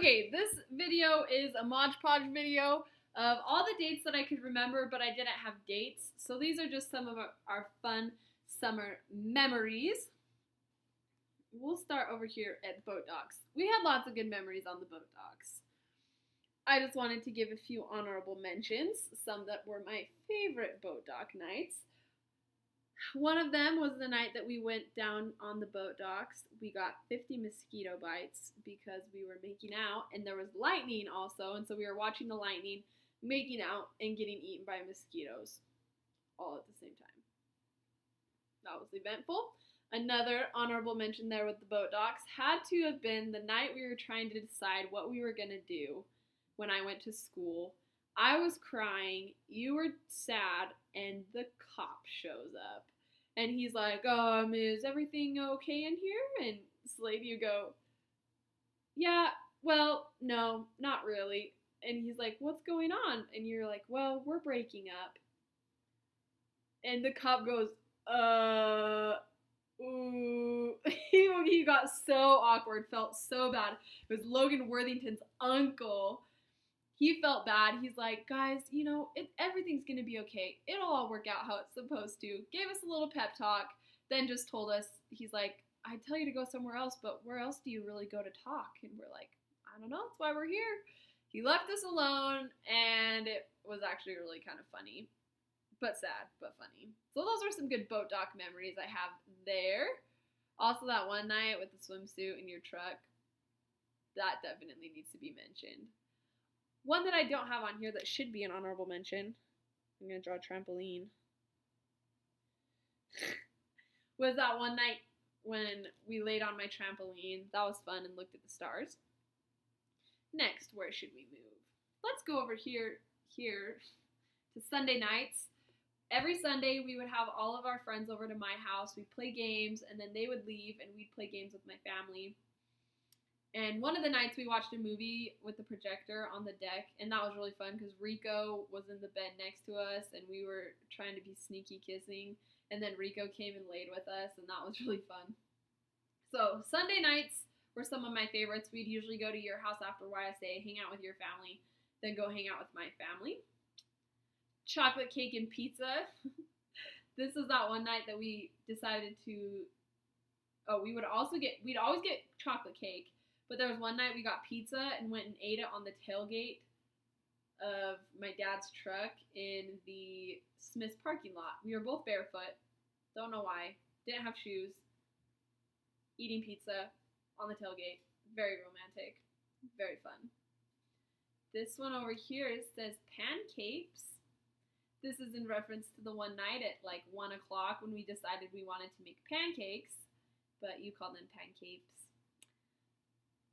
Okay, this video is a Mod Podge video of all the dates that I could remember, but I didn't have dates. So these are just some of our fun summer memories. We'll start over here at boat docks. We had lots of good memories on the boat docks. I just wanted to give a few honorable mentions, some that were my favorite boat dock nights. One of them was the night that we went down on the boat docks. We got 50 mosquito bites because we were making out, and there was lightning also, and so we were watching the lightning, making out, and getting eaten by mosquitoes all at the same time. That was eventful. Another honorable mention there with the boat docks had to have been the night we were trying to decide what we were going to do when I went to school. I was crying, you were sad, and the cop shows up. And he's like, is everything okay in here? And Slade, you go, yeah, well, no, not really. And he's like, what's going on? And you're like, well, we're breaking up. And the cop goes, ooh. He got so awkward, felt so bad. It was Logan Worthington's uncle. He felt bad. He's like, guys, everything's going to be okay. It'll all work out how it's supposed to. Gave us a little pep talk, then just told us, he's like, I'd tell you to go somewhere else, but where else do you really go to talk? And we're like, I don't know. That's why we're here. He left us alone, and it was actually really kind of funny, but sad, but funny. So those are some good boat dock memories I have there. Also, that one night with the swimsuit in your truck, that definitely needs to be mentioned. One that I don't have on here that should be an honorable mention, I'm going to draw a trampoline, was that one night when we laid on my trampoline. That was fun and looked at the stars. Next, where should we move? Let's go over here to Sunday nights. Every Sunday, we would have all of our friends over to my house. We'd play games, and then they would leave, and we'd play games with my family. And one of the nights we watched a movie with the projector on the deck, and that was really fun because Rico was in the bed next to us, and we were trying to be sneaky kissing, and then Rico came and laid with us, and that was really fun. So Sunday nights were some of my favorites. We'd usually go to your house after YSA, hang out with your family, then go hang out with my family. Chocolate cake and pizza. This was that one night that we decided to, we'd always get chocolate cake. But there was one night we got pizza and went and ate it on the tailgate of my dad's truck in the Smith's parking lot. We were both barefoot. Don't know why. Didn't have shoes. Eating pizza on the tailgate. Very romantic. Very fun. This one over here says pancakes. This is in reference to the one night at like 1 o'clock when we decided we wanted to make pancakes, but you call them pancakes.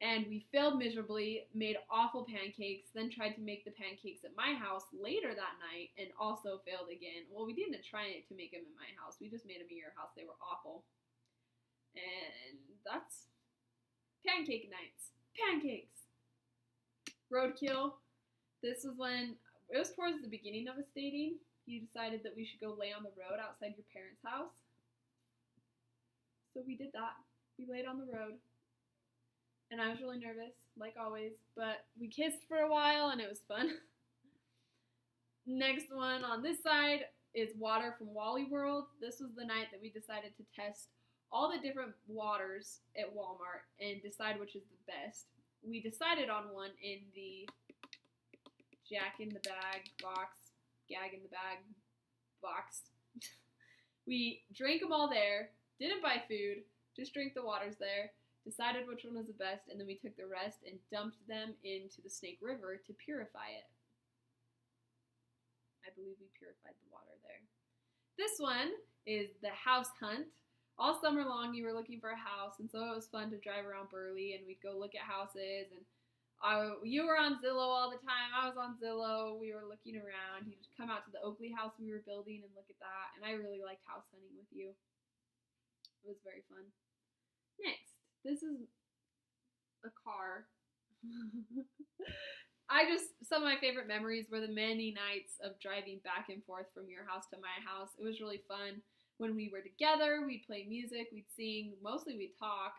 And we failed miserably, made awful pancakes, then tried to make the pancakes at my house later that night and also failed again. Well, we didn't try to make them at my house. We just made them at your house. They were awful. And that's pancake nights. Pancakes. Roadkill. This was when, it was towards the beginning of us dating. You decided that we should go lay on the road outside your parents' house. So we did that. We laid on the road. And I was really nervous, like always, but we kissed for a while and it was fun. Next one on this side is water from Wally World. This was the night that we decided to test all the different waters at Walmart and decide which is the best. We decided on one in the Jack in the Bag box, Gag in the Bag box. We drank them all there, didn't buy food, just drank the waters there. Decided which one was the best, and then we took the rest and dumped them into the Snake River to purify it. I believe we purified the water there. This one is the house hunt. All summer long, you were looking for a house, and so it was fun to drive around Burley, and we'd go look at houses, and you were on Zillow all the time. I was on Zillow. We were looking around. You'd come out to the Oakley house we were building and look at that, and I really liked house hunting with you. It was very fun. Next. This is a car. Some of my favorite memories were the many nights of driving back and forth from your house to my house. It was really fun. When we were together, we'd play music, we'd sing, mostly we'd talk,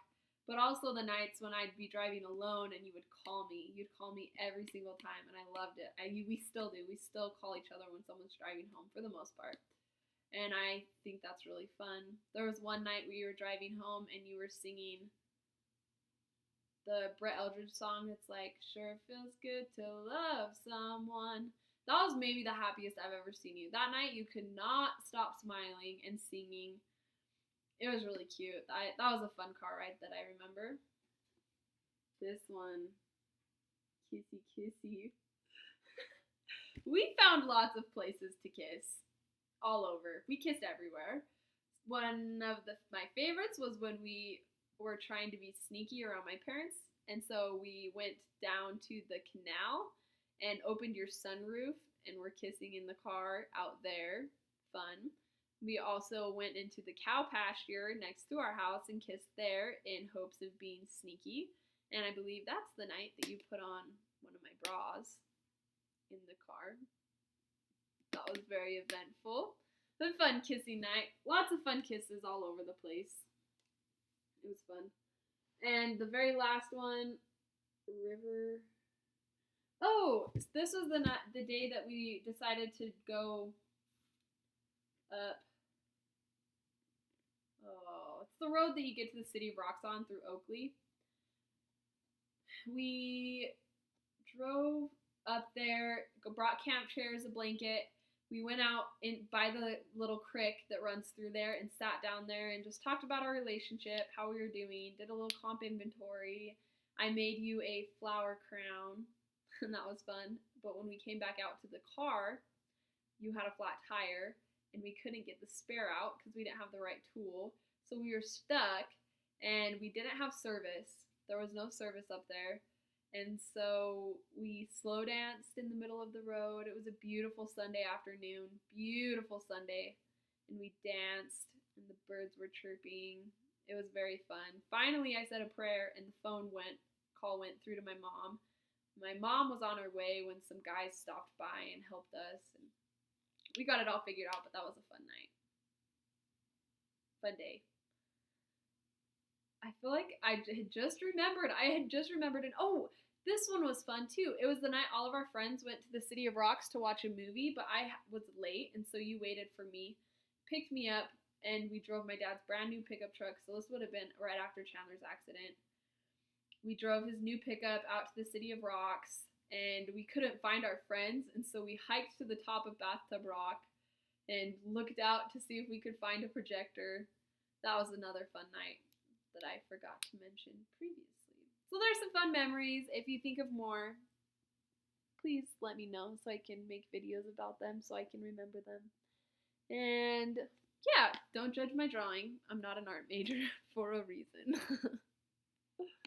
But also the nights when I'd be driving alone and you would call me. You'd call me every single time, and I loved it. We still do. We still call each other when someone's driving home for the most part. And I think that's really fun. There was one night we were driving home and you were singing the Brett Eldredge song. It's like, sure feels good to love someone. That was maybe the happiest I've ever seen you. That night you could not stop smiling and singing. It was really cute. That was a fun car ride that I remember. This one, kissy kissy. We found lots of places to kiss all over. We kissed everywhere. One of my favorites was when we were trying to be sneaky around my parents, and so we went down to the canal and opened your sunroof and were kissing in the car out there. Fun. We also went into the cow pasture next to our house and kissed there in hopes of being sneaky. And I believe that's the night that you put on one of my bras in the car. That was very eventful. A fun kissing night. Lots of fun kisses all over the place. It was fun. And the very last one, river. Oh, this was the day that we decided to go up. Oh, it's the road that you get to the City of Rocks on through Oakley. We drove up there, brought camp chairs, a blanket. We went out by the little creek that runs through there and sat down there and just talked about our relationship, how we were doing, did a little comp inventory. I made you a flower crown, and that was fun. But when we came back out to the car, you had a flat tire, and we couldn't get the spare out because we didn't have the right tool. So we were stuck, and we didn't have service. There was no service up there. And so we slow danced in the middle of the road. It was a beautiful Sunday afternoon. Beautiful Sunday. And we danced, and the birds were chirping. It was very fun. Finally, I said a prayer, and the call went through to my mom. My mom was on her way when some guys stopped by and helped us. And we got it all figured out, but that was a fun night. Fun day. I feel like I had just remembered. And oh, this one was fun too. It was the night all of our friends went to the City of Rocks to watch a movie, but I was late, and so you waited for me, picked me up, and we drove my dad's brand new pickup truck. So this would have been right after Chandler's accident. We drove his new pickup out to the City of Rocks, and we couldn't find our friends, and so we hiked to the top of Bathtub Rock and looked out to see if we could find a projector. That was another fun night that I forgot to mention previously. So there's some fun memories. If you think of more, please let me know so I can make videos about them so I can remember them. And yeah, don't judge my drawing. I'm not an art major for a reason.